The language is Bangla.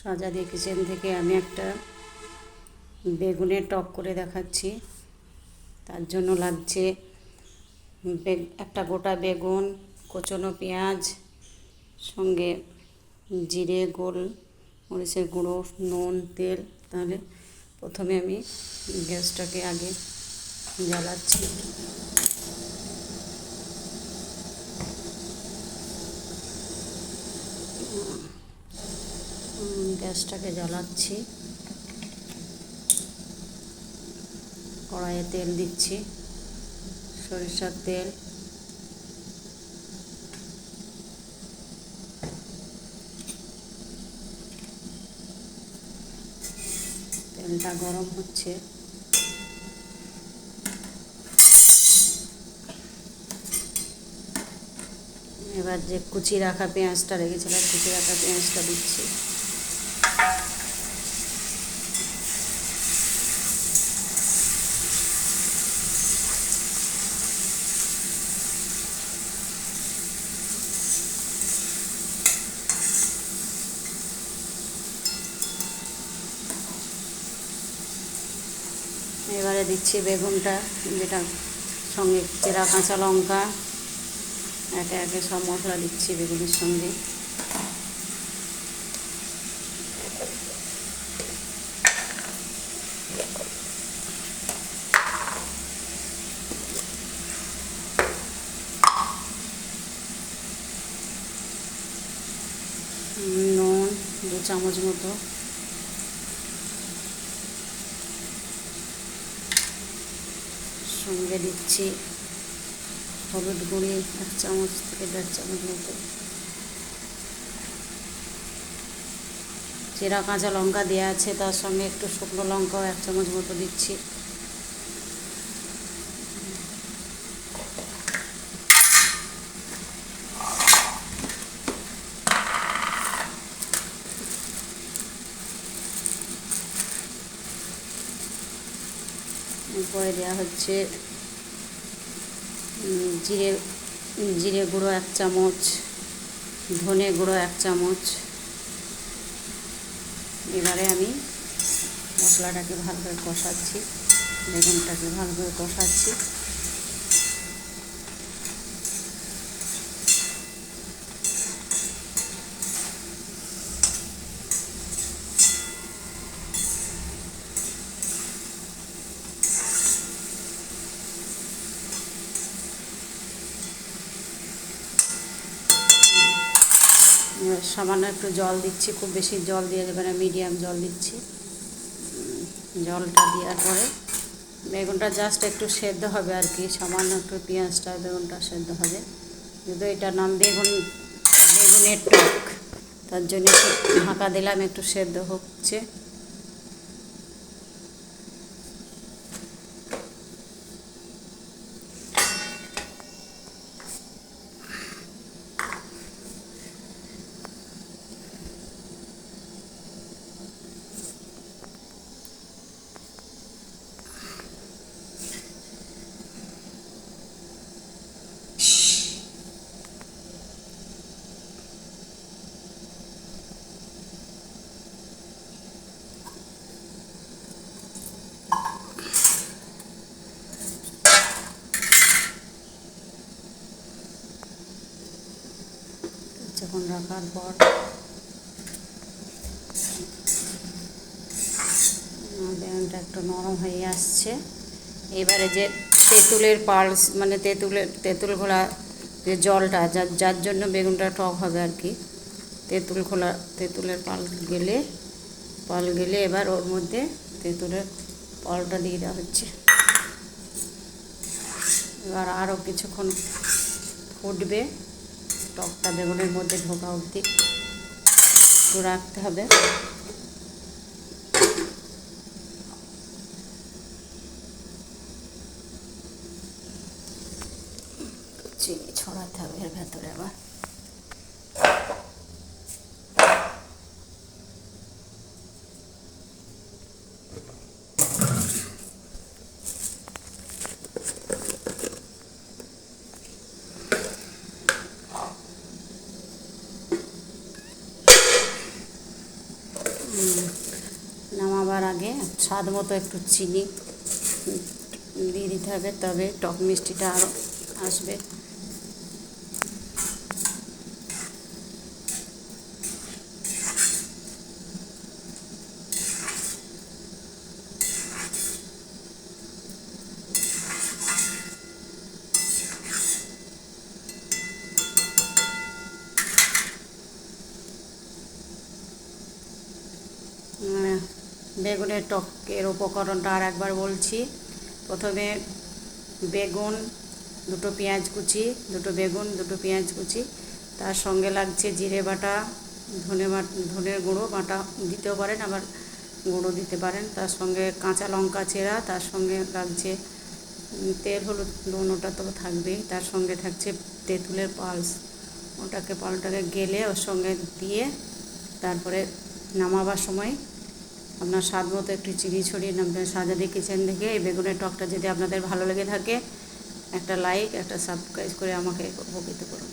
সাজাদি কিচেন থেকে আমি একটা বেগুনের টক করে দেখাচ্ছি। তার জন্য লাগছে একটা গোটা বেগুন, কোচানো পেঁয়াজ, সঙ্গে জিরে, গোল মরিচের গুঁড়ো, নুন, তেল। তাহলে প্রথমে আমি গ্যাসটাকে আগে জ্বালাচ্ছি। গ্যাসটাকে জ্বালাচ্ছি, কড়াইয়ে তেল দিচ্ছি, সরিষার তেল। তেলটা গরম হচ্ছে, এবার যে কুচি রাখা পেঁয়াজটা রেখেছিলাম, কুচি রাখা পেঁয়াজটা দিচ্ছি। এবারে দিচ্ছি বেগুনটা, যেটা সঙ্গে চেরা কাঁচা লঙ্কা, একে একে সব মশলা দিচ্ছি বেগুনের সঙ্গে। নুন 2 চামচ মতো, সঙ্গে দিচ্ছি হলুদ গুঁড়ি 1 চামচ থেকে 1.5 চামচ মতো। চেরা কাঁচা লঙ্কা দেওয়া আছে, তার সঙ্গে একটু শুকনো লঙ্কাও 1 চামচ মতো দিচ্ছি। এরপরে দেওয়া হচ্ছে জিরে গুঁড়ো 1 চামচ, ধনে গুঁড়ো 1 চামচ। এবারে আমি মশলাটাকে ভালো করে কষাচ্ছি, বেগুনটাকে ভালো করে কষাচ্ছি। সামান্য একটু জল দিচ্ছি, খুব বেশি জল দিয়ে দেবে না, মিডিয়াম জল দিচ্ছি। জলটা দেওয়ার পরে বেগুনটা জাস্ট একটু সেদ্ধ হবে আর কি, সামান্য একটু পেঁয়াজটা বেগুনটা সেদ্ধ হবে। কিন্তু এটার নাম বেগুনের টক, তার জন্য ঢাকা দিলাম, একটু সেদ্ধ হচ্ছে। যখন রাখার পর বেগুনটা একটু নরম হয়ে আসছে। এবারে যে তেঁতুলের পাল্স, মানে তেঁতুল ঘোলা যে জলটা, যার জন্য বেগুনটা টক হবে আর কি, তেঁতুলের পাল গেলে এবার ওর মধ্যে তেঁতুলের পালটা দিয়ে দেওয়া হচ্ছে। এবার আরও কিছুক্ষণ ফুটবে, টকটা বেগুনের মধ্যে ঢোকা অবধি একটু রাখতে হবে। চিনি ছড়াতে হবে এর ভেতরে। আবার নামাবার আগে স্বাদ মতো একটু চিনি দিয়ে দিতে হবে, তবে টক মিষ্টিটা আরও আসবে। বেগুনের টকের উপকরণটা আর একবার বলছি। প্রথমে বেগুন, দুটো পেঁয়াজ কুচি, দুটো বেগুন, দুটো পেঁয়াজ কুচি, তার সঙ্গে লাগছে জিরে বাটা, ধনের গুঁড়ো বাটা দিতেও পারেন, আবার গুঁড়ো দিতে পারেন। তার সঙ্গে কাঁচা লঙ্কা চেরা, তার সঙ্গে লাগছে তেল, হলুদ, নুন, ওটা তো থাকবেই। তার সঙ্গে থাকছে তেঁতুলের পাল্প, ওটাকে গেলে ওর সঙ্গে দিয়ে তারপরে নামাবার সময় আপনার স্বাদ মতো একটু চিনি ছড়িয়ে নামবেন। সাজাদি কিচেন থেকে এই বেগুনের টকটা যদি আপনাদের ভালো লেগে থাকে, একটা লাইক, একটা সাবস্ক্রাইব করে আমাকে উপকৃত করুন।